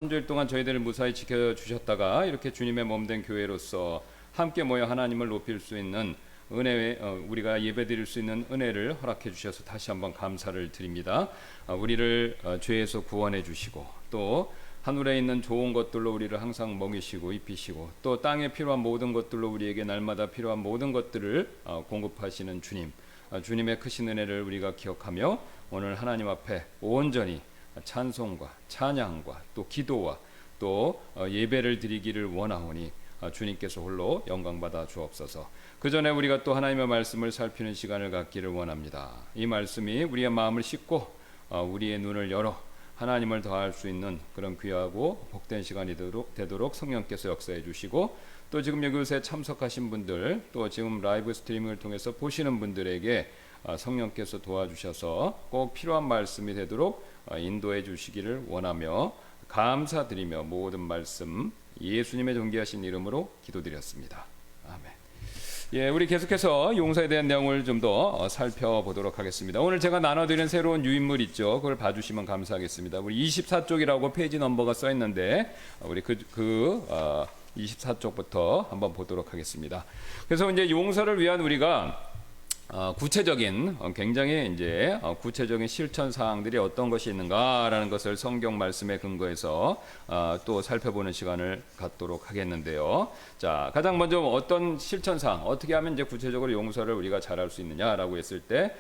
한 주일 동안 저희들을 무사히 지켜주셨다가 이렇게 주님의 몸된 교회로서 함께 모여 하나님을 높일 수 있는 은혜, 우리가 예배드릴 수 있는 은혜를 허락해 주셔서 다시 한번 감사를 드립니다. 우리를 죄에서 구원해 주시고 또 하늘에 있는 좋은 것들로 우리를 항상 먹이시고 입히시고 또 땅에 필요한 모든 것들로 우리에게 날마다 필요한 모든 것들을 공급하시는 주님, 주님의 크신 은혜를 우리가 기억하며 오늘 하나님 앞에 온전히 찬송과 찬양과 또 기도와 또 예배를 드리기를 원하오니 주님께서 홀로 영광받아 주옵소서. 그 전에 우리가 또 하나님의 말씀을 살피는 시간을 갖기를 원합니다. 이 말씀이 우리의 마음을 씻고 우리의 눈을 열어 하나님을 더할 수 있는 그런 귀하고 복된 시간이 되도록 성령께서 역사해 주시고 또 지금 이곳에 참석하신 분들 또 지금 라이브 스트리밍을 통해서 보시는 분들에게 성령께서 도와주셔서 꼭 필요한 말씀이 되도록 인도해 주시기를 원하며 감사드리며 모든 말씀 예수님의 존귀하신 이름으로 기도드렸습니다. 아멘. 예, 우리 계속해서 용서에 대한 내용을 좀 더 살펴보도록 하겠습니다. 오늘 제가 나눠드리는 새로운 유인물 있죠. 그걸 봐주시면 감사하겠습니다. 우리 24쪽이라고 페이지 넘버가 써 있는데 우리 24쪽부터 한번 보도록 하겠습니다. 그래서 이제 용서를 위한 우리가 구체적인 굉장히 이제 구체적인 실천 사항들이 어떤 것이 있는가라는 것을 성경 말씀에 근거해서 또 살펴보는 시간을 갖도록 하겠는데요. 자, 가장 먼저 어떤 실천 사항, 어떻게 하면 이제 구체적으로 용서를 우리가 잘할 수 있느냐라고 했을 때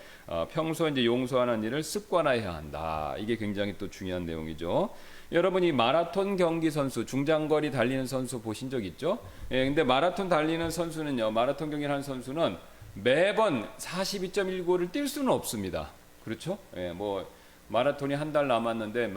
평소 이제 용서하는 일을 습관화해야 한다. 이게 굉장히 또 중요한 내용이죠. 여러분이 마라톤 경기 선수, 중장거리 달리는 선수 보신 적 있죠? 예, 근데 마라톤 달리는 선수는요, 마라톤 경기를 하는 선수는 매번 42.195를 뛸 수는 없습니다. 그렇죠? 예, 뭐 마라톤이 한 달 남았는데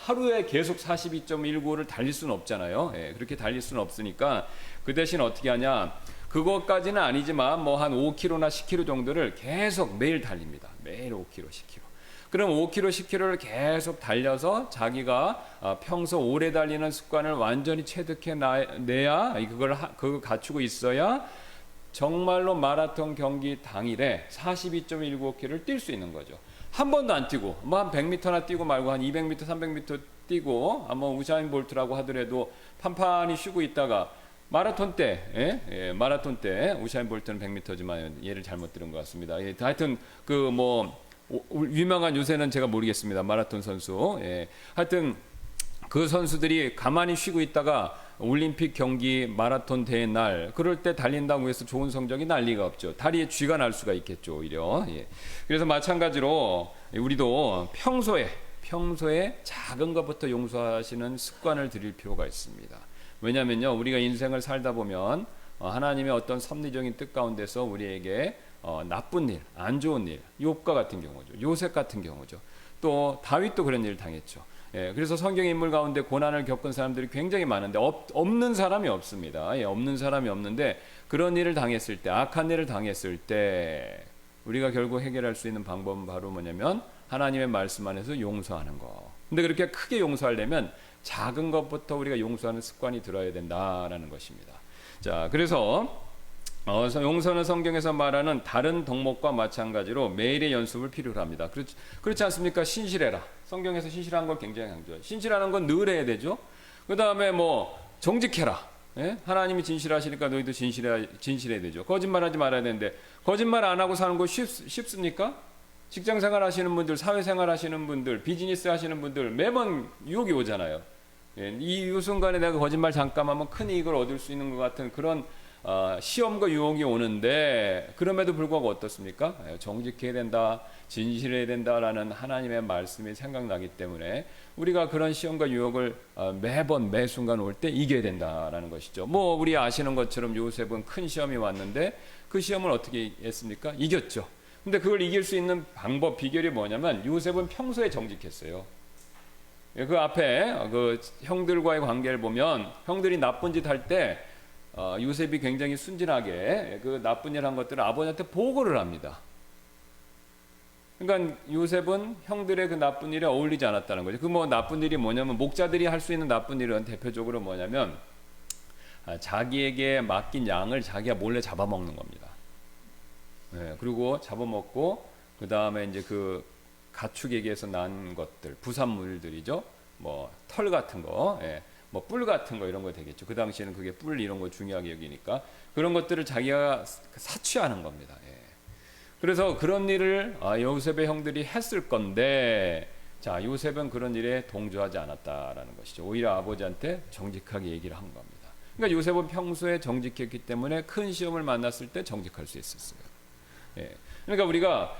하루에 계속 42.195를 달릴 수는 없잖아요. 예, 그렇게 달릴 수는 없으니까 그 대신 어떻게 하냐? 그것까지는 아니지만 뭐 한 5km나 10km 정도를 계속 매일 달립니다. 매일 5km, 10km. 그럼 5km, 10km를 계속 달려서 자기가 평소 오래 달리는 습관을 완전히 체득해내야 그걸 갖추고 있어야 정말로 마라톤 경기 당일에 42.195km를 뛸 수 있는 거죠. 한 번도 안 뛰고 뭐 한 100m나 뛰고 말고 한 200m, 300m 뛰고 한번 우사인 볼트라고 하더라도 판판히 쉬고 있다가 마라톤 때, 마라톤 때 우사인 볼트는 100m지만 얘를 잘못 들은 것 같습니다. 예, 하여튼 그 뭐 유명한 요새는 제가 모르겠습니다. 마라톤 선수. 예, 하여튼 그 선수들이 가만히 쉬고 있다가 올림픽 경기 마라톤 대회 날 그럴 때 달린다고 해서 좋은 성적이 날 리가 없죠. 다리에 쥐가 날 수가 있겠죠, 오히려. 예. 그래서 마찬가지로 우리도 평소에 작은 것부터 용서하시는 습관을 들일 필요가 있습니다. 왜냐면요, 우리가 인생을 살다 보면 하나님의 어떤 섭리적인 뜻 가운데서 우리에게 나쁜 일, 안 좋은 일, 욥과 같은 경우죠. 요셉 같은 경우죠. 또 다윗도 그런 일을 당했죠. 예, 그래서 성경 인물 가운데 고난을 겪은 사람들이 굉장히 많은데 없는 사람이 없습니다. 예, 없는 사람이 없는데 그런 일을 당했을 때, 악한 일을 당했을 때 우리가 결국 해결할 수 있는 방법은 바로 뭐냐면 하나님의 말씀 안에서 용서하는 거. 근데 그렇게 크게 용서하려면 작은 것부터 우리가 용서하는 습관이 들어야 된다라는 것입니다. 자, 그래서 용서는 성경에서 말하는 다른 덕목과 마찬가지로 매일의 연습을 필요로 합니다. 그렇지 않습니까? 신실해라. 성경에서 신실한 걸 굉장히 강조해요. 신실하는 건 늘 해야 되죠. 그 다음에 뭐 정직해라. 예? 하나님이 진실하시니까 너희도 진실해야 되죠. 거짓말하지 말아야 되는데 거짓말 안 하고 사는 거 쉽습니까? 직장생활 하시는 분들, 사회생활 하시는 분들, 비즈니스 하시는 분들 매번 유혹이 오잖아요. 예, 이 순간에 내가 거짓말 잠깐 하면 큰 이익을 얻을 수 있는 것 같은 그런 시험과 유혹이 오는데 그럼에도 불구하고 어떻습니까? 정직해야 된다, 진실해야 된다라는 하나님의 말씀이 생각나기 때문에 우리가 그런 시험과 유혹을 매번 매 순간 올 때 이겨야 된다라는 것이죠. 뭐 우리 아시는 것처럼 요셉은 큰 시험이 왔는데 그 시험을 어떻게 했습니까? 이겼죠. 근데 그걸 이길 수 있는 방법, 비결이 뭐냐면 요셉은 평소에 정직했어요. 그 앞에 그 형들과의 관계를 보면 형들이 나쁜 짓 할 때 요셉이 굉장히 순진하게 그 나쁜 일 한 것들을 아버지한테 보고를 합니다. 그러니까 요셉은 형들의 그 나쁜 일에 어울리지 않았다는 거죠. 그 뭐 나쁜 일이 뭐냐면 목자들이 할 수 있는 나쁜 일은 대표적으로 뭐냐면 자기에게 맡긴 양을 자기가 몰래 잡아먹는 겁니다. 네, 그리고 잡아먹고 그 다음에 이제 그 가축에게서 난 것들, 부산물들이죠. 뭐 털 같은 거, 뭐 뿔 같은 거 이런 거 되겠죠. 그 당시에는 그게 뿔 이런 거 중요하게 여기니까 그런 것들을 자기가 사취하는 겁니다. 그래서 그런 일을 요셉의 형들이 했을 건데, 자, 요셉은 그런 일에 동조하지 않았다라는 것이죠. 오히려 아버지한테 정직하게 얘기를 한 겁니다. 그러니까 요셉은 평소에 정직했기 때문에 큰 시험을 만났을 때 정직할 수 있었어요. 그러니까 우리가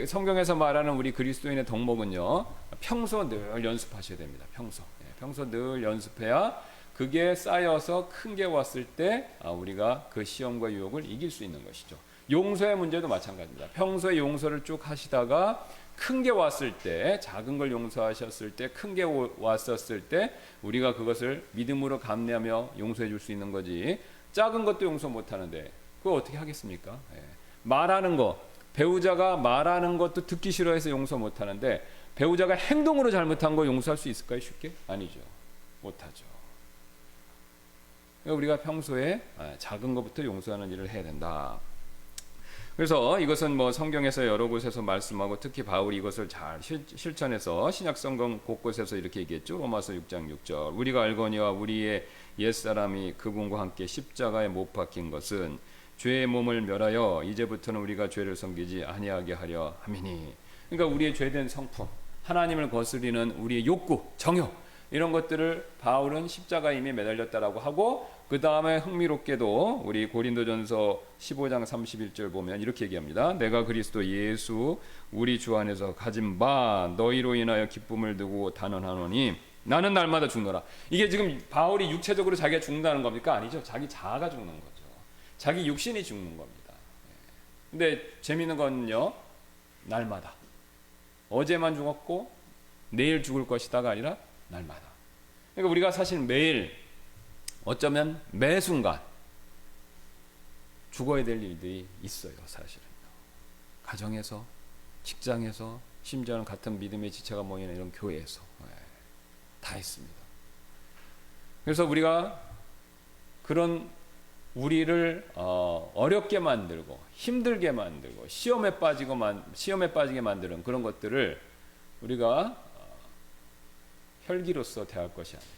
성경에서 말하는 우리 그리스도인의 덕목은요, 평소 늘 연습하셔야 됩니다. 평소 늘 연습해야 그게 쌓여서 큰 게 왔을 때 우리가 그 시험과 유혹을 이길 수 있는 것이죠. 용서의 문제도 마찬가지입니다. 평소에 용서를 쭉 하시다가 큰 게 왔을 때, 작은 걸 용서하셨을 때, 큰 게 왔었을 때 우리가 그것을 믿음으로 감내하며 용서해 줄 수 있는 거지, 작은 것도 용서 못 하는데 그거 어떻게 하겠습니까? 말하는 거, 배우자가 말하는 것도 듣기 싫어해서 용서 못 하는데 배우자가 행동으로 잘못한 거 용서할 수 있을까요? 쉽게? 아니죠. 못하죠. 우리가 평소에 작은 것부터 용서하는 일을 해야 된다. 그래서 이것은 뭐 성경에서 여러 곳에서 말씀하고 특히 바울이 이것을 잘 실천해서 신약 성경 곳곳에서 이렇게 얘기했죠. 로마서 6장 6절. 우리가 알거니와 우리의 옛사람이 그분과 함께 십자가에 못 박힌 것은 죄의 몸을 멸하여 이제부터는 우리가 죄를 섬기지 아니하게 하려 함이니. 그러니까 우리의 죄된 성품, 하나님을 거스리는 우리의 욕구, 정욕, 이런 것들을 바울은 십자가에 이미 매달렸다라고 하고, 그 다음에 흥미롭게도 우리 고린도전서 15장 31절 보면 이렇게 얘기합니다. 내가 그리스도 예수 우리 주 안에서 가진 바 너희로 인하여 기쁨을 두고 단언하노니 나는 날마다 죽노라. 이게 지금 바울이 육체적으로 자기가 죽는다는 겁니까? 아니죠. 자기 자아가 죽는 거죠. 자기 육신이 죽는 겁니다. 근데 재미있는 건요, 날마다. 어제만 죽었고 내일 죽을 것이다가 아니라 날마다. 그러니까 우리가 사실 매일, 어쩌면 매 순간 죽어야 될 일들이 있어요. 사실은 가정에서, 직장에서, 심지어는 같은 믿음의 지체가 모이는 이런 교회에서 다 있습니다. 그래서 우리가 그런 우리를 어렵게 만들고 힘들게 만들고 시험에 빠지게 만드는 그런 것들을 우리가 혈기로서 대할 것이 아니라,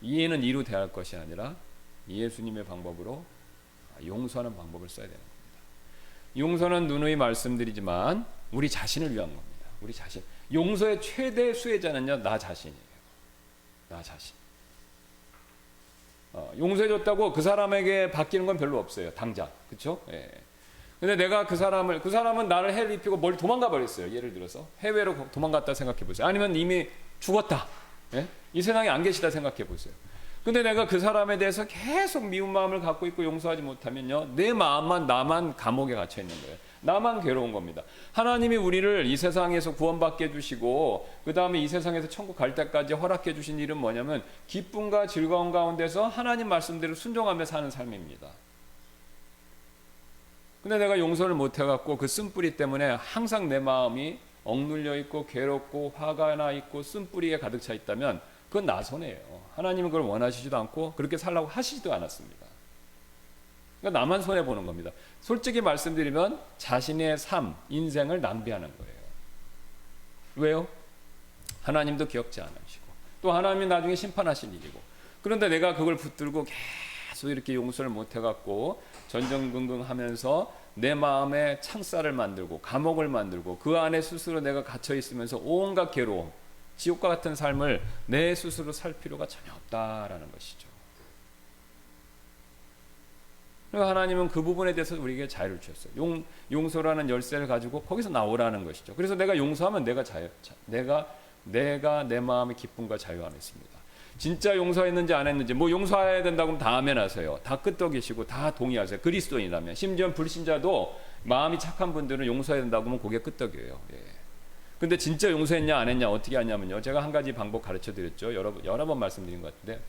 이해는 이로 대할 것이 아니라 예수님의 방법으로 용서하는 방법을 써야 되는 겁니다. 용서는 누누이 말씀드리지만 우리 자신을 위한 겁니다. 우리 자신. 용서의 최대 수혜자는요, 나 자신이에요. 나 자신. 용서해줬다고 그 사람에게 바뀌는 건 별로 없어요. 당장. 그렇죠? 근데 내가 그 사람은 나를 해를 입히고 멀리 도망가 버렸어요. 예를 들어서 해외로 도망갔다 생각해 보세요. 아니면 이미 죽었다. 이 세상에 안 계시다 생각해 보세요. 근데 내가 그 사람에 대해서 계속 미운 마음을 갖고 있고 용서하지 못하면요, 내 마음만, 나만 감옥에 갇혀 있는 거예요. 나만 괴로운 겁니다. 하나님이 우리를 이 세상에서 구원받게 해주시고 그 다음에 이 세상에서 천국 갈 때까지 허락해 주신 일은 뭐냐면 기쁨과 즐거움 가운데서 하나님 말씀대로 순종하며 사는 삶입니다. 근데 내가 용서를 못 해갖고 그 쓴뿌리 때문에 항상 내 마음이 억눌려 있고 괴롭고 화가 나 있고 쓴뿌리에 가득 차 있다면 그건 나 손해예요. 하나님은 그걸 원하시지도 않고 그렇게 살라고 하시지도 않았습니다. 그러니까 나만 손해보는 겁니다. 솔직히 말씀드리면 자신의 삶, 인생을 낭비하는 거예요. 왜요? 하나님도 기억지 않으시고 또 하나님이 나중에 심판하실 일이고, 그런데 내가 그걸 붙들고 계속 이렇게 용서를 못 해갖고 전전긍긍하면서 내 마음에 창살을 만들고 감옥을 만들고 그 안에 스스로 내가 갇혀 있으면서 온갖 괴로움, 지옥과 같은 삶을 내 스스로 살 필요가 전혀 없다라는 것이죠. 하나님은 그 부분에 대해서 우리에게 자유를 주셨어요. 용서라는 열쇠를 가지고 거기서 나오라는 것이죠. 그래서 내가 용서하면 내가 내 마음의 기쁨과 자유함이 있습니다. 진짜 용서했는지 안 했는지, 뭐 용서해야 된다고 하면 다 아멘하세요. 다 끄떡이시고 다 동의하세요. 그리스도인이라면. 심지어 불신자도 마음이 착한 분들은 용서해야 된다고 하면 그게 끄떡이에요. 근데 진짜 용서했냐 안 했냐 어떻게 하냐면요, 제가 한 가지 방법 가르쳐 드렸죠. 여러 번 말씀드린 것 같은데,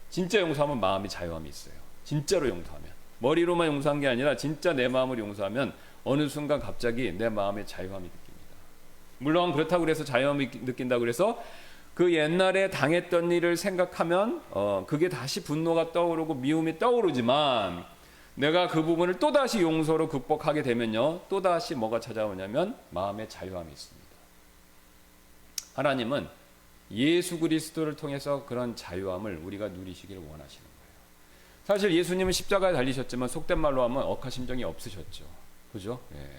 진짜 용서하면 마음이 자유함이 있어요. 진짜로 용서하면, 머리로만 용서한 게 아니라 진짜 내 마음을 용서하면 어느 순간 갑자기 내 마음에 자유함이 느낍니다. 물론 그렇다고 그래서 자유함이 느낀다고 그래서 그 옛날에 당했던 일을 생각하면 그게 다시 분노가 떠오르고 미움이 떠오르지만, 내가 그 부분을 또다시 용서로 극복하게 되면요, 또다시 뭐가 찾아오냐면 마음의 자유함이 있습니다. 하나님은 예수 그리스도를 통해서 그런 자유함을 우리가 누리시기를 원하시는 거예요. 사실 예수님은 십자가에 달리셨지만 속된 말로 하면 억하심정이 없으셨죠. 그죠? 예.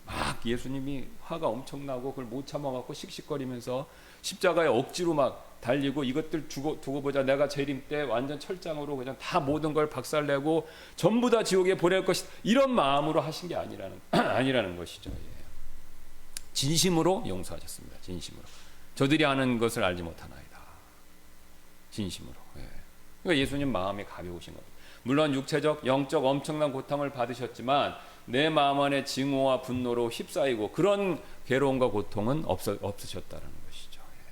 막 예수님이 화가 엄청나고 그걸 못 참아갖고 씩씩거리면서 십자가에 억지로 막 달리고 이것들 두고 보자, 내가 재림 때 완전 철장으로 그냥 다 모든 걸 박살내고 전부 다 지옥에 보낼 것이다, 이런 마음으로 하신 게 아니라는 것이죠. 예. 진심으로 용서하셨습니다. 진심으로. 저들이 하는 것을 알지 못하나이다. 진심으로. 예. 그러니까 예수님 마음이 가벼우신 겁니다. 물론 육체적, 영적 엄청난 고통을 받으셨지만 내 마음 안에 증오와 분노로 휩싸이고 그런 괴로움과 고통은 없으셨다는 것이죠. 예.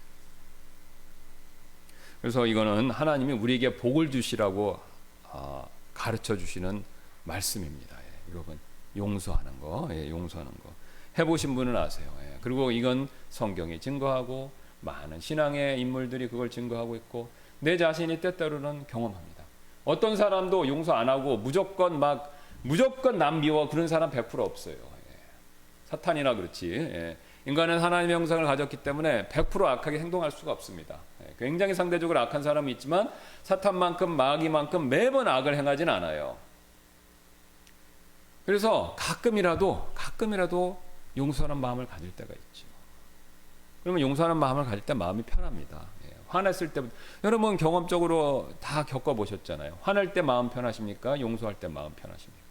그래서 이거는 하나님이 우리에게 복을 주시라고 가르쳐 주시는 말씀입니다. 예. 여러분, 용서하는 거, 예, 용서하는 거. 해보신 분은 아세요. 예. 그리고 이건 성경이 증거하고 많은 신앙의 인물들이 그걸 증거하고 있고 내 자신이 때때로는 경험합니다. 어떤 사람도 용서 안 하고 무조건 남 미워, 그런 사람 100% 없어요. 예. 사탄이나 그렇지. 예. 인간은 하나님의 형상을 가졌기 때문에 100% 악하게 행동할 수가 없습니다. 예. 굉장히 상대적으로 악한 사람이 있지만 사탄만큼 마귀만큼 매번 악을 행하진 않아요. 그래서 가끔이라도 용서하는 마음을 가질 때가 있죠. 그러면 용서하는 마음을 가질 때 마음이 편합니다. 예. 화냈을 때부터 여러분 경험적으로 다 겪어보셨잖아요. 화낼 때 마음 편하십니까? 용서할 때 마음 편하십니까?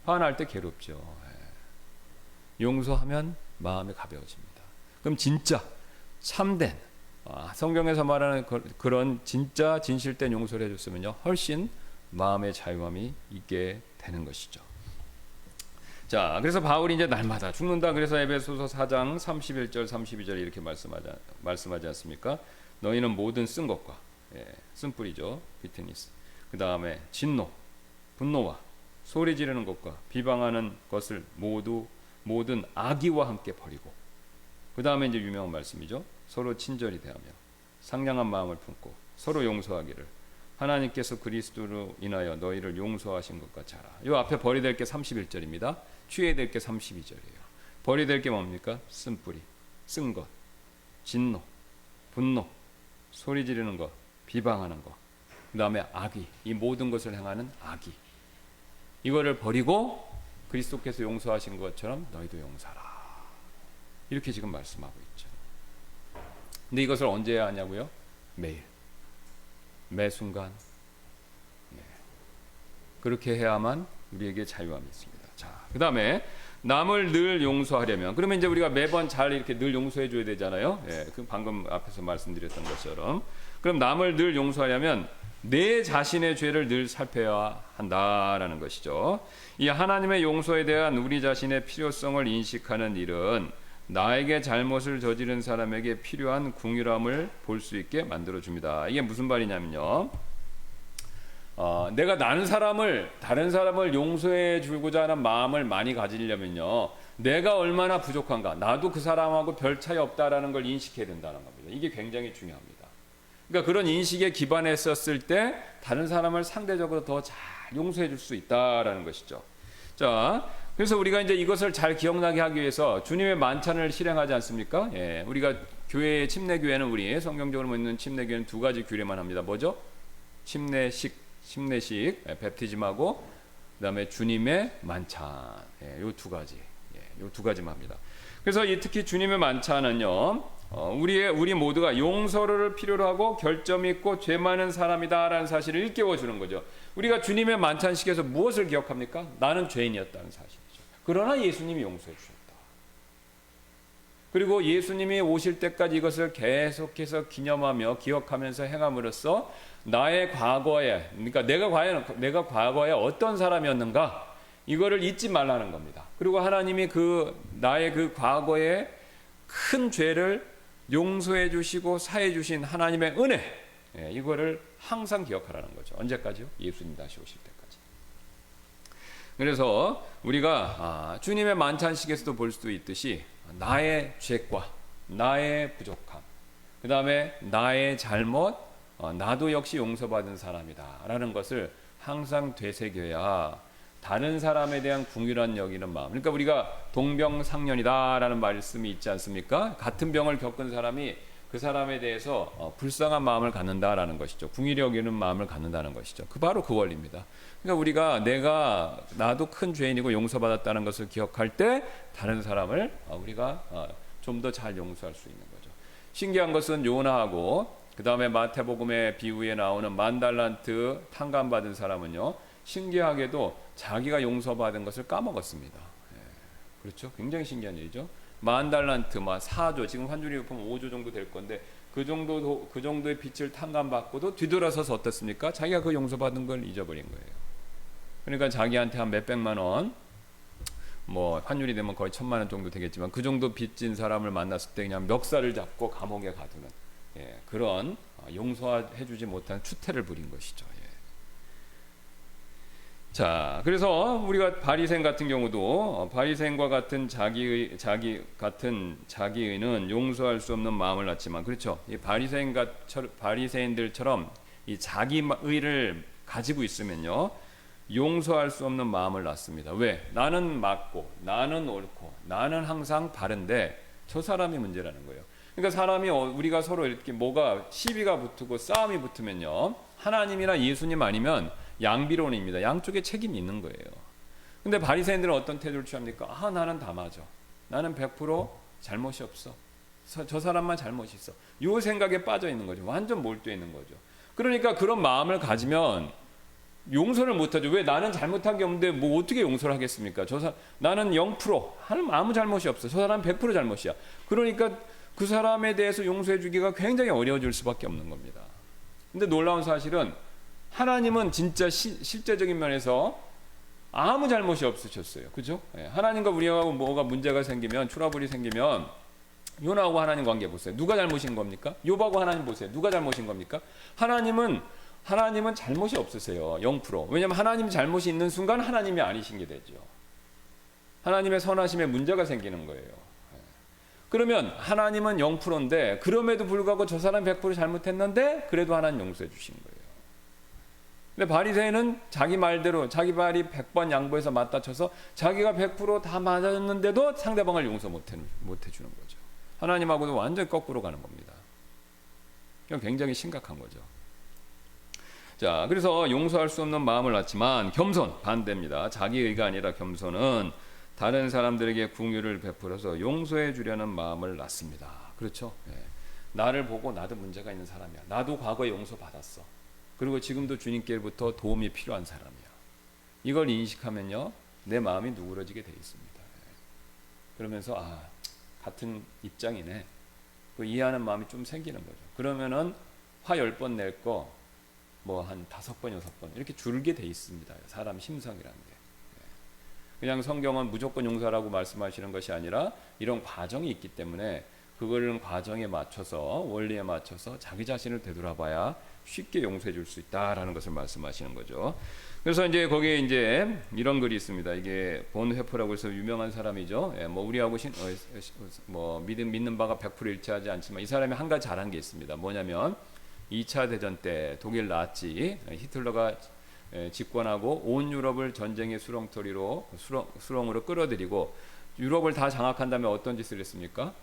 화날 때 괴롭죠. 예. 용서하면 마음이 가벼워집니다. 그럼 진짜 참된 성경에서 말하는 그런 진짜 진실된 용서를 해줬으면요, 훨씬 마음의 자유함이 있게 되는 것이죠. 자, 그래서 바울이 이제 날마다 죽는다. 그래서 에베소서 4장 31절 32절 이렇게 말씀하지 않습니까? 너희는 모든 쓴 것과, 예, 쓴뿌리죠, 비트니스. 그 다음에 진노, 분노와 소리 지르는 것과 비방하는 것을 모든 악의와 함께 버리고, 그 다음에 이제 유명한 말씀이죠. 서로 친절히 대하며 상냥한 마음을 품고 서로 용서하기를 하나님께서 그리스도로 인하여 너희를 용서하신 것 같이 하라. 이 앞에 버리될 게 31절입니다. 취해야 될 게 32절이에요. 버리될 게 뭡니까? 쓴뿌리, 쓴 것, 진노, 분노, 소리 지르는 것, 비방하는 것, 그 다음에 악의, 이 모든 것을 행하는 악의, 이거를 버리고 그리스도께서 용서하신 것처럼 너희도 용서하라. 이렇게 지금 말씀하고 있죠. 근데 이것을 언제 해야 하냐고요? 매일, 매 순간. 네. 그렇게 해야만 우리에게 자유함이 있습니다. 자, 그 다음에 남을 늘 용서하려면, 그러면 이제 우리가 매번 잘 이렇게 늘 용서해 줘야 되잖아요. 예, 그 방금 앞에서 말씀드렸던 것처럼. 그럼 남을 늘 용서하려면 내 자신의 죄를 늘 살펴야 한다라는 것이죠. 이 하나님의 용서에 대한 우리 자신의 필요성을 인식하는 일은 나에게 잘못을 저지른 사람에게 필요한 긍휼함을 볼 수 있게 만들어 줍니다. 이게 무슨 말이냐면요, 내가 다른 사람을 용서해 주고자 하는 마음을 많이 가지려면요, 내가 얼마나 부족한가, 나도 그 사람하고 별 차이 없다라는 걸 인식해야 된다는 겁니다. 이게 굉장히 중요합니다. 그러니까 그런 인식에 기반했었을 때 다른 사람을 상대적으로 더 잘 용서해 줄 수 있다라는 것이죠. 자, 그래서 우리가 이제 이것을 잘 기억나게 하기 위해서 주님의 만찬을 실행하지 않습니까? 예, 우리가 교회, 침례교회는, 우리 성경적으로 있는 침례교회는 두 가지 규례만 합니다. 뭐죠? 침례식, 베프티즘하고 그다음에 주님의 만찬. 예, 요 두 가지. 예, 요 두 가지만 합니다. 그래서 특히 주님의 만찬은요, 우리 모두가 용서를 필요로 하고 결점 있고 죄 많은 사람이다라는 사실을 일깨워 주는 거죠. 우리가 주님의 만찬식에서 무엇을 기억합니까? 나는 죄인이었다는 사실이죠. 그러나 예수님이 용서해 주셨다. 그리고 예수님이 오실 때까지 이것을 계속해서 기념하며 기억하면서 행함으로써 나의 과거에, 그러니까 내가 과거에 어떤 사람이었는가, 이거를 잊지 말라는 겁니다. 그리고 하나님이 나의 그 과거의 큰 죄를 용서해 주시고 사해 주신 하나님의 은혜, 이거를 항상 기억하라는 거죠. 언제까지요? 예수님 다시 오실 때까지. 그래서 우리가 주님의 만찬식에서도 볼 수도 있듯이 나의 죄과 나의 부족함, 그 다음에 나의 잘못, 나도 역시 용서받은 사람이다 라는 것을 항상 되새겨야 다른 사람에 대한 긍휼한 여기는 마음, 그러니까 우리가 동병상련이다 라는 말씀이 있지 않습니까? 같은 병을 겪은 사람이 그 사람에 대해서 불쌍한 마음을 갖는다라는 것이죠. 궁일이 여기는 마음을 갖는다는 것이죠. 바로 그 원리입니다. 그러니까 우리가 나도 큰 죄인이고 용서받았다는 것을 기억할 때 다른 사람을 우리가 좀 더 잘 용서할 수 있는 거죠. 신기한 것은 요나하고 그 다음에 마태복음의 비유에 나오는 10,000달란트 탕감받은 사람은요, 신기하게도 자기가 용서받은 것을 까먹었습니다. 그렇죠? 굉장히 신기한 일이죠. 10,000달란트, 4조, 지금 환율이 보면 5조 정도 될 건데 그 정도의 빚을 탕감받고도 뒤돌아서서 어떻습니까? 자기가 그 용서받은 걸 잊어버린 거예요. 그러니까 자기한테 한 몇백만 원, 환율이 되면 거의 1,000만 원 정도 되겠지만 그 정도 빚진 사람을 만났을 때 그냥 멱살을 잡고 감옥에 가두는 그런 용서해주지 못한 추태를 부린 것이죠. 자, 그래서 우리가 바리새인 같은 경우도 바리새인과 같은 자기의는 용서할 수 없는 마음을 낳지만, 그렇죠? 이 바리새인들처럼 이 자기의를 가지고 있으면요, 용서할 수 없는 마음을 낳습니다. 왜? 나는 맞고, 나는 옳고, 나는 항상 바른데 저 사람이 문제라는 거예요. 그러니까 사람이 우리가 서로 이렇게 뭐가 시비가 붙고 싸움이 붙으면요, 하나님이나 예수님 아니면 양비론입니다. 양쪽에 책임이 있는 거예요. 근데 바리새인들은 어떤 태도를 취합니까? 나는 다 맞아. 나는 100% 잘못이 없어. 저 사람만 잘못이 있어. 이 생각에 빠져 있는 거죠. 완전 몰두해 있는 거죠. 그러니까 그런 마음을 가지면 용서를 못하죠. 왜? 나는 잘못한 게 없는데 뭐 어떻게 용서를 하겠습니까? 나는 0%, 아무 잘못이 없어. 저 사람 100% 잘못이야. 그러니까 그 사람에 대해서 용서해 주기가 굉장히 어려워질 수밖에 없는 겁니다. 근데 놀라운 사실은 하나님은 진짜 실제적인 면에서 아무 잘못이 없으셨어요. 그죠? 하나님과 우리하고 뭐가 문제가 생기면, 트러블이 생기면 요나하고 하나님 관계 보세요. 누가 잘못인 겁니까? 욥하고 하나님 보세요. 누가 잘못인 겁니까? 하나님은 잘못이 없으세요. 0%. 왜냐하면 하나님 잘못이 있는 순간 하나님이 아니신 게 되죠. 하나님의 선하심에 문제가 생기는 거예요. 그러면 하나님은 0%인데 그럼에도 불구하고 저 사람 100% 잘못했는데 그래도 하나님 용서해 주신 거예요. 근데 바리새인은 자기 말대로 자기 말이 100번 양보해서 맞다쳐서 자기가 100%다 맞았는데도 상대방을 용서 못 해주는 거죠. 하나님하고도 완전히 거꾸로 가는 겁니다. 이건 굉장히 심각한 거죠. 자, 그래서 용서할 수 없는 마음을 낳지만 겸손 반대입니다. 자기의가 아니라 겸손은 다른 사람들에게 긍휼을 베풀어서 용서해 주려는 마음을 낳습니다. 그렇죠? 나를 보고 나도 문제가 있는 사람이야. 나도 과거에 용서받았어. 그리고 지금도 주님께로부터 도움이 필요한 사람이야. 이걸 인식하면요, 내 마음이 누그러지게 돼 있습니다. 그러면서 같은 입장이네. 그 이해하는 마음이 좀 생기는 거죠. 그러면은 화 10번 낼 거 뭐 한 5번, 6번 이렇게 줄게 돼 있습니다. 사람 심성이라는 게. 그냥 성경은 무조건 용서라고 말씀하시는 것이 아니라 이런 과정이 있기 때문에 그거를 과정에 맞춰서, 원리에 맞춰서 자기 자신을 되돌아봐야 쉽게 용서해 줄 수 있다라는 것을 말씀하시는 거죠. 그래서 이제 거기에 이제 이런 글이 있습니다. 이게 본회포라고 해서 유명한 사람이죠. 우리하고 믿는 바가 100% 일치하지 않지만 이 사람이 한 가지 잘한 게 있습니다. 뭐냐면 2차 대전 때 독일 나치 히틀러가 집권하고 온 유럽을 전쟁의 수렁으로 끌어들이고 유럽을 다 장악한 다음에 어떤 짓을 했습니까?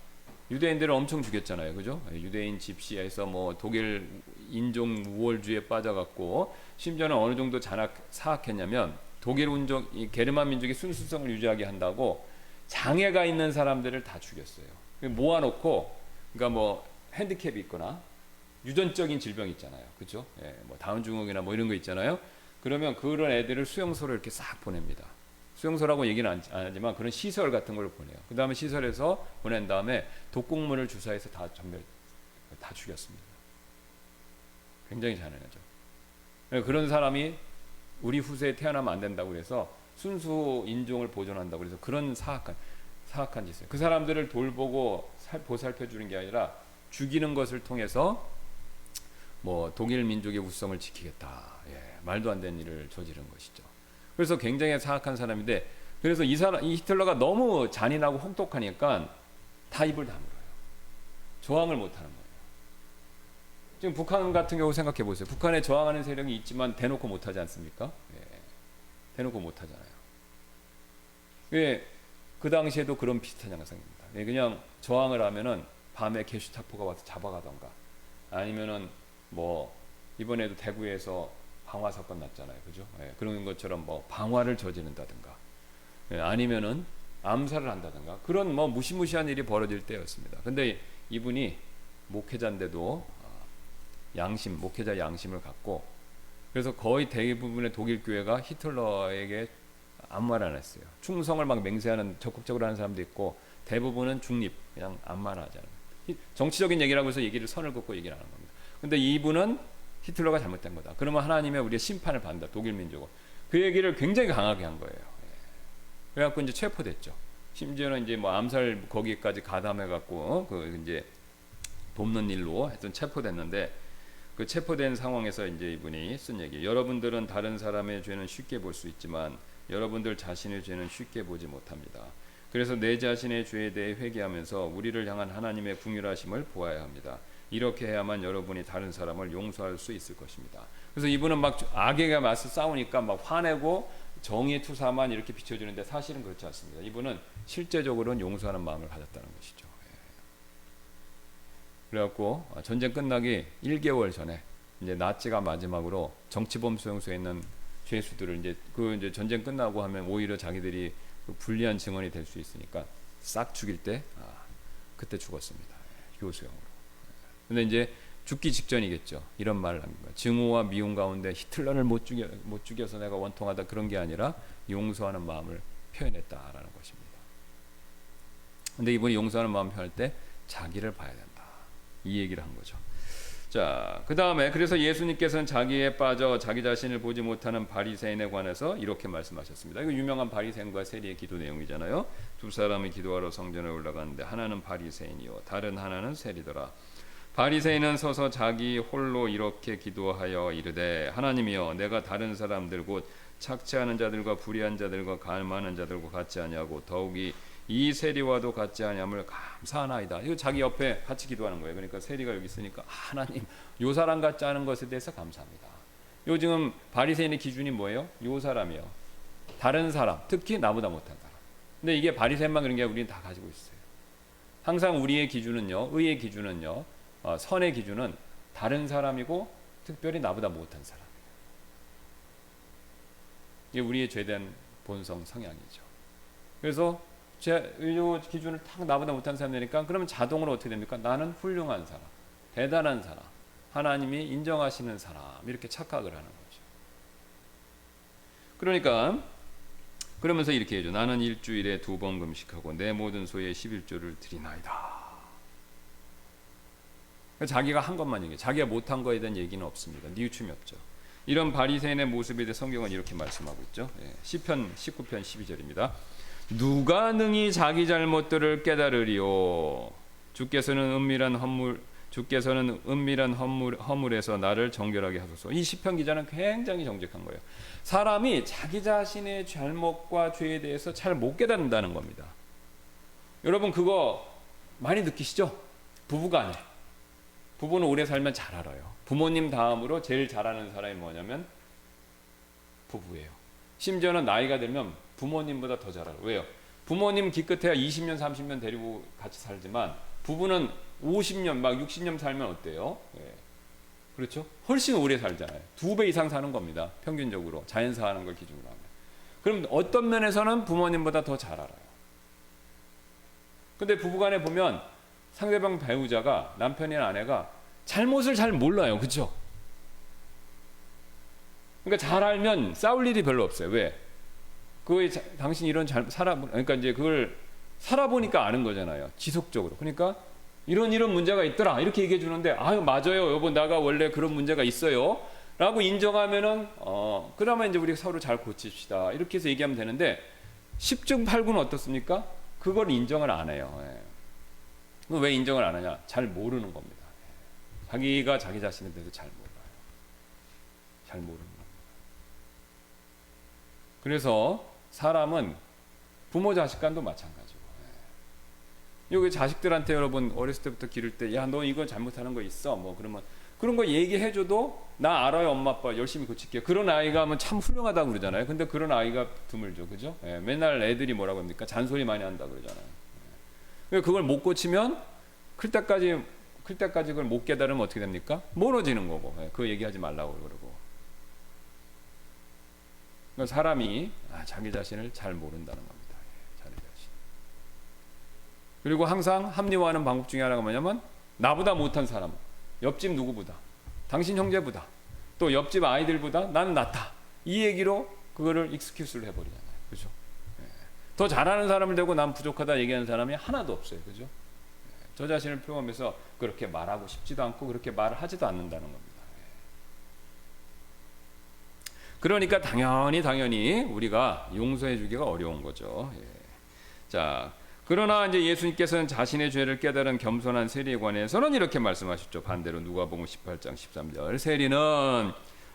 유대인들을 엄청 죽였잖아요. 그죠? 유대인 집시에서 독일 인종 우월주의에 빠져갖고 심지어는 어느 정도 사악했냐면 독일 이 게르만 민족의 순수성을 유지하게 한다고 장애가 있는 사람들을 다 죽였어요. 모아놓고, 그러니까 핸디캡이 있거나 유전적인 질병이 있잖아요. 그죠? 다운 증후군이나 이런 거 있잖아요. 그러면 그런 애들을 수용소로 이렇게 싹 보냅니다. 수용소라고 얘기는 안 하지만 그런 시설 같은 걸 보내요. 그 다음에 시설에서 보낸 다음에 독극물을 주사해서 다 죽였습니다. 굉장히 잔인하죠. 그런 사람이 우리 후세에 태어나면 안 된다고 그래서 순수 인종을 보존한다고 그래서 그런 사악한 짓을, 그 사람들을 돌보고 보살펴 주는 게 아니라 죽이는 것을 통해서 독일 민족의 우성을 지키겠다. 말도 안 되는 일을 저지른 것이죠. 그래서 굉장히 사악한 사람인데, 그래서 이 히틀러가 너무 잔인하고 혹독하니까 다 입을 다물어요. 저항을 못하는 거예요. 지금 북한 같은 경우 생각해 보세요. 북한에 저항하는 세력이 있지만 대놓고 못하지 않습니까? 대놓고 못하잖아요. 그 당시에도 그런 비슷한 양상입니다. 그냥 저항을 하면은 밤에 게슈타포가 와서 잡아가던가, 아니면은 뭐 이번에도 대구에서 방화 사건 났잖아요, 그죠? 예, 그런 것처럼 뭐 방화를 저지른다든가, 예, 아니면은 암살을 한다든가, 그런 뭐 무시무시한 일이 벌어질 때였습니다. 근데 이분이 목회자인데도 목회자 양심을 갖고, 그래서 거의 대부분의 독일 교회가 히틀러에게 아무 말 안 했어요. 충성을 막 맹세하는, 적극적으로 하는 사람도 있고, 대부분은 중립, 그냥 아무 말 하지 않아요. 정치적인 얘기라고 해서 얘기를 선을 긋고 얘기를 하는 겁니다. 근데 이분은 히틀러가 잘못된 거다, 그러면 하나님의 우리의 심판을 받는다, 독일 민족은. 그 얘기를 굉장히 강하게 한 거예요. 그래갖고 이제 체포됐죠. 심지어는 이제 뭐 암살 거기까지 가담해갖고 그 이제 돕는 일로 하여튼 체포됐는데, 그 체포된 상황에서 이제 이분이 쓴 얘기: 여러분들은 다른 사람의 죄는 쉽게 볼 수 있지만 여러분들 자신의 죄는 쉽게 보지 못합니다. 그래서 내 자신의 죄에 대해 회개하면서 우리를 향한 하나님의 긍휼하심을 보아야 합니다. 이렇게 해야만 여러분이 다른 사람을 용서할 수 있을 것입니다. 그래서 이분은 막 악에게 맞서 싸우니까 막 화내고 정의의 투사만 이렇게 비춰주는데, 사실은 그렇지 않습니다. 이분은 실제적으로는 용서하는 마음을 가졌다는 것이죠. 그래갖고 전쟁 끝나기 1개월 전에 이제 나치가 마지막으로 정치범 수용소에 있는 죄수들을 이제 전쟁 끝나고 하면 오히려 자기들이 불리한 증언이 될 수 있으니까 싹 죽일 때 그때 죽었습니다. 요수형으로. 근데 이제 죽기 직전이겠죠. 이런 말을 합니다. 증오와 미움 가운데 히틀러를 못 죽여서 내가 원통하다, 그런 게 아니라 용서하는 마음을 표현했다라는 것입니다. 근데 이분이 용서하는 마음 표현할 때 자기를 봐야 된다, 이 얘기를 한 거죠. 자, 그 다음에 그래서 예수님께서는 자기에 빠져 자기 자신을 보지 못하는 바리새인에 관해서 이렇게 말씀하셨습니다. 이거 유명한 바리새인과 세리의 기도 내용이잖아요. 두 사람이 기도하러 성전에 올라가는데 하나는 바리새인이요 다른 하나는 세리더라. 바리새인은 서서 자기 홀로 이렇게 기도하여 이르되, 하나님이여, 내가 다른 사람들 곧 착취하는 자들과 불의한 자들과 갈망하는 자들과 같지 아니하고 더욱이 이 세리와도 같지 아니함을 감사하나이다. 이거 자기 옆에 같이 기도하는 거예요. 그러니까 세리가 여기 있으니까 하나님, 요 사람 같지 않은 것에 대해서 감사합니다. 요 지금 바리새인의 기준이 뭐예요? 요 사람이요, 다른 사람, 특히 나보다 못한 사람. 근데 이게 바리새인만 그런 게 우리는 다 가지고 있어요. 항상 우리의 기준은요, 의의 기준은요, 선의 기준은 다른 사람이고 특별히 나보다 못한 사람이에요. 이게 우리의 죄된 본성 성향이죠. 그래서 이 기준을 딱 나보다 못한 사람 되니까, 그러면 자동으로 어떻게 됩니까? 나는 훌륭한 사람, 대단한 사람, 하나님이 인정하시는 사람, 이렇게 착각을 하는 거죠. 그러니까 그러면서 이렇게 해줘. 나는 일주일에 2번 금식하고 내 모든 소유의 11조를 드리나이다. 자기가 한 것만 얘기해. 자기가 못한 거에 대한 얘기는 없습니다. 뉘우침이 없죠. 이런 바리새인의 모습에 대해 성경은 이렇게 말씀하고 있죠. 시편 19편 12절입니다. 누가 능히 자기 잘못들을 깨달으리요. 주께서는 은밀한 허물에서 나를 정결하게 하소서. 이 시편 기자는 굉장히 정직한 거예요. 사람이 자기 자신의 잘못과 죄에 대해서 잘 못 깨닫는다는 겁니다. 여러분 그거 많이 느끼시죠? 부부간에. 부부는 오래 살면 잘 알아요. 부모님 다음으로 제일 잘하는 사람이 뭐냐면 부부예요. 심지어는 나이가 들면 부모님보다 더 잘 알아요. 왜요? 부모님 기껏해야 20년 30년 데리고 같이 살지만 부부는 50년 막 60년 살면 어때요? 그렇죠? 훨씬 오래 살잖아요. 2배 이상 사는 겁니다. 평균적으로 자연사 하는 걸 기준으로 하면. 그럼 어떤 면에서는 부모님보다 더 잘 알아요. 근데 부부간에 보면 상대방 배우자가, 남편이나 아내가 잘못을 잘 몰라요. 그렇죠? 그러니까 잘 알면 싸울 일이 별로 없어요. 왜? 당신 이런 그러니까 이제 그걸 살아보니까 아는 거잖아요. 지속적으로. 그러니까 이런 문제가 있더라. 이렇게 얘기해 주는데, 아유, 맞아요. 여보, 나가 원래 그런 문제가 있어요. 라고 인정하면은, 그러면 이제 우리 서로 잘 고칩시다. 이렇게 해서 얘기하면 되는데, 10중 8구는 어떻습니까? 그걸 인정을 안 해요. 왜 인정을 안 하냐? 잘 모르는 겁니다. 자기가 자기 자신에 대해서 잘 몰라요. 잘 모르는 겁니다. 그래서 사람은 부모 자식 간도 마찬가지고, 여기 자식들한테 여러분 어렸을 때부터 기를 때, 야, 너 이거 잘못하는 거 있어, 뭐 그러면 그런 거 얘기해줘도 나 알아요, 엄마 아빠 열심히 고칠게요. 그런 아이가 하면 참 훌륭하다고 그러잖아요. 근데 그런 아이가 드물죠, 그죠? 맨날 애들이 뭐라고 합니까? 잔소리 많이 한다 그러잖아요. 그걸 못 고치면 클 때까지 그걸 못 깨달으면 어떻게 됩니까? 멀어지는 거고. 그 얘기하지 말라고 그러고. 그러니까 사람이 자기 자신을 잘 모른다는 겁니다. 자기 자신. 그리고 항상 합리화하는 방법 중에 하나가 뭐냐면 나보다 못한 사람, 옆집 누구보다, 당신 형제보다, 또 옆집 아이들보다 나는 낫다. 이 얘기로 그거를 익스큐스를 해버리잖아요. 그죠? 더 잘하는 사람을 대고 난 부족하다 얘기하는 사람이 하나도 없어요. 그죠? 저 자신을 표현하면서 그렇게 말하고 싶지도 않고 그렇게 말을 하지도 않는다는 겁니다. 그러니까 당연히 우리가 용서해 주기가 어려운 거죠. 자, 그러나 이제 예수님께서는 자신의 죄를 깨달은 겸손한 세리에 관해서는 이렇게 말씀하셨죠. 반대로 누가복음 18장 13절. 세리는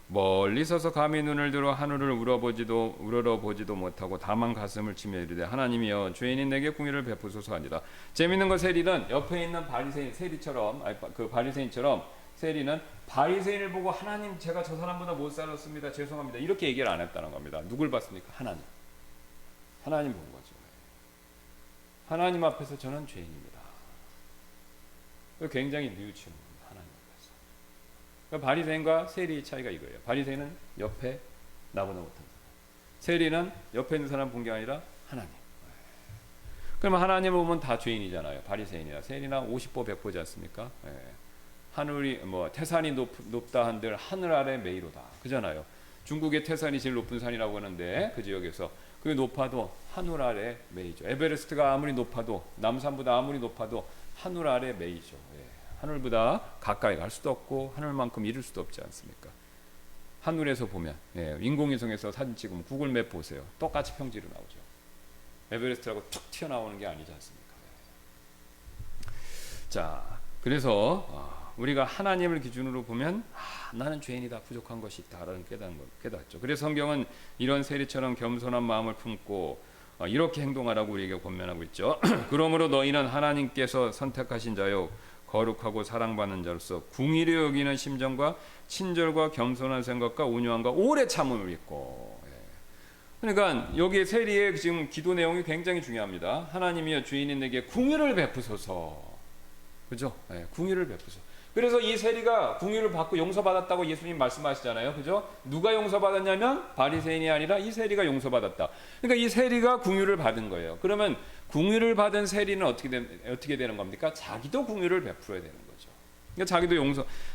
멀리 서서 감히 눈을 들어 하늘을 우러러보지도 못하고 다만 가슴을 치며 이르되 하나님이여 죄인인 내게 공의를 베푸소서 하니라. 재밌는 건 세리는 옆에 있는 바리새인 세리처럼 그 바리새인처럼 세리는 바리새인을 보고 하나님 제가 저 사람보다 못 살았습니다. 죄송합니다. 이렇게 얘기를 안 했다는 겁니다. 누굴 봤습니까? 하나님. 하나님 본 거죠. 하나님 앞에서 저는 죄인입니다. 굉장히 뉘우치는 겁니다. 하나님 앞에서. 그러니까 바리새인과 세리의 차이가 이거예요. 바리새인은 옆에 나보다 못한 사람. 세리는 옆에 있는 사람 본 게 아니라 하나님. 그러면 하나님을 보면 다 죄인이잖아요. 바리새인이나 세리나 50보 100보지 않습니까? 하늘이 태산이 높다 한들 하늘 아래 메이로다. 그잖아요. 중국의 태산이 제일 높은 산이라고 하는데 그 지역에서 그게 높아도 하늘 아래 메이죠. 에베레스트가 아무리 높아도 남산보다 아무리 높아도 하늘 아래 메이죠. 하늘보다 가까이 갈 수도 없고 하늘만큼 이룰 수도 없지 않습니까? 하늘에서 보면 인공위성에서 사진 찍으면 구글맵 보세요. 똑같이 평지로 나오죠. 에베레스트라고 툭 튀어나오는 게 아니지 않습니까? 자, 그래서 우리가 하나님을 기준으로 보면 나는 죄인이다, 부족한 것이 있다라는 깨닫죠. 그래서 성경은 이런 세리처럼 겸손한 마음을 품고 이렇게 행동하라고 우리에게 권면하고 있죠. 그러므로 너희는 하나님께서 선택하신 자요 거룩하고 사랑받는 자로서 궁일이 여기는 심정과 친절과 겸손한 생각과 온유함과 오래 참음을 입고. 그러니까 여기에 세리의 지금 기도 내용이 굉장히 중요합니다. 하나님이여 주인인 내게 궁유를 베푸소서. 그죠? 궁유를 베푸소서. 그래서 이 세리가 궁유를 받고 용서받았다고 예수님 말씀하시잖아요. 그죠? 누가 용서받았냐면 바리새인이 아니라 이 세리가 용서받았다. 그러니까 이 세리가 궁유를 받은 거예요. 그러면 궁유를 받은 세리는 어떻게 되는 겁니까? 자기도 궁유를 베풀어야 되는 거죠.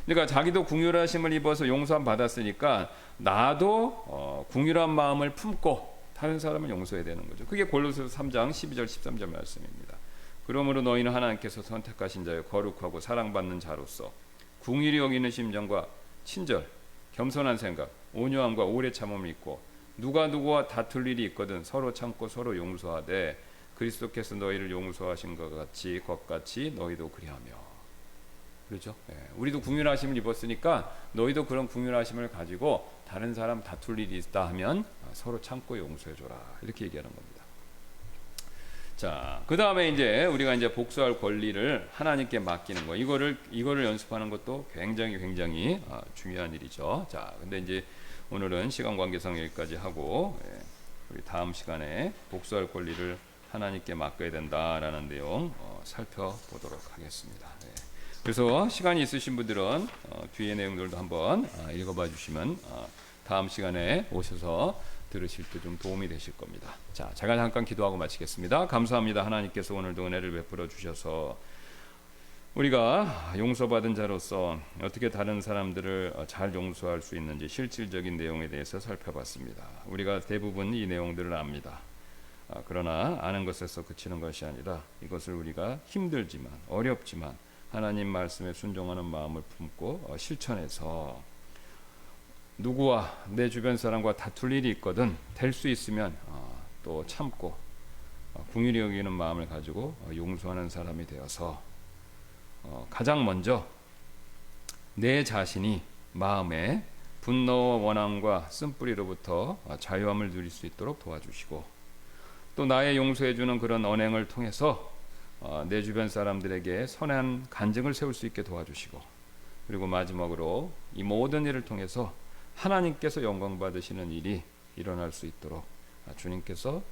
그러니까 자기도 궁유하심을 입어서 용서함 받았으니까 나도 궁유한 마음을 품고 다른 사람을 용서해야 되는 거죠. 그게 골로새서 3장 12절 13절 말씀입니다. 그러므로 너희는 하나님께서 선택하신 자여 거룩하고 사랑받는 자로서 궁일이 여기는 심정과 친절, 겸손한 생각, 온유함과 오래 참음을 입고 누가 누구와 다툴 일이 있거든 서로 참고 서로 용서하되 그리스도께서 너희를 용서하신 것 같이 너희도 그리하며. 그렇죠? 우리도 궁휼하심을 입었으니까 너희도 그런 궁휼하심을 가지고 다른 사람 다툴 일이 있다 하면 서로 참고 용서해줘라. 이렇게 얘기하는 겁니다. 자, 그 다음에 이제 우리가 이제 복수할 권리를 하나님께 맡기는 거, 이거를 연습하는 것도 굉장히 중요한 일이죠. 자, 근데 이제 오늘은 시간 관계상 여기까지 하고 우리 다음 시간에 복수할 권리를 하나님께 맡겨야 된다라는 내용 살펴보도록 하겠습니다. 그래서 시간이 있으신 분들은 뒤에 내용들도 한번 읽어봐 주시면 다음 시간에 오셔서 들으실 때 좀 도움이 되실 겁니다. 자, 제가 잠깐 기도하고 마치겠습니다. 감사합니다. 하나님께서 오늘도 은혜를 베풀어 주셔서 우리가 용서받은 자로서 어떻게 다른 사람들을 잘 용서할 수 있는지 실질적인 내용에 대해서 살펴봤습니다. 우리가 대부분 이 내용들을 압니다. 그러나 아는 것에서 그치는 것이 아니라 이것을 우리가 힘들지만 어렵지만 하나님 말씀에 순종하는 마음을 품고 실천해서 누구와 내 주변 사람과 다툴 일이 있거든 될 수 있으면 또 참고 궁휼히 여기는 마음을 가지고 용서하는 사람이 되어서 가장 먼저 내 자신이 마음에 분노와 원함과 쓴뿌리로부터 자유함을 누릴 수 있도록 도와주시고 또 나의 용서해주는 그런 언행을 통해서 내 주변 사람들에게 선한 간증을 세울 수 있게 도와주시고 그리고 마지막으로 이 모든 일을 통해서 하나님께서 영광 받으시는 일이 일어날 수 있도록 주님께서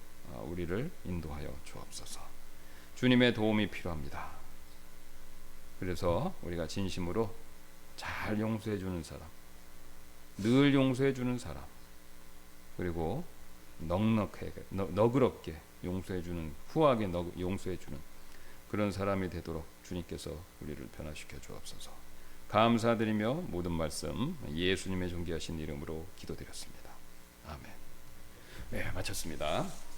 우리를 인도하여 주옵소서. 주님의 도움이 필요합니다. 그래서 우리가 진심으로 잘 용서해 주는 사람, 늘 용서해 주는 사람, 그리고 너그럽게 용서해 주는, 후하게 용서해 주는 그런 사람이 되도록 주님께서 우리를 변화시켜 주옵소서. 감사드리며 모든 말씀 예수님의 존귀하신 이름으로 기도드렸습니다. 아멘. 네, 마쳤습니다.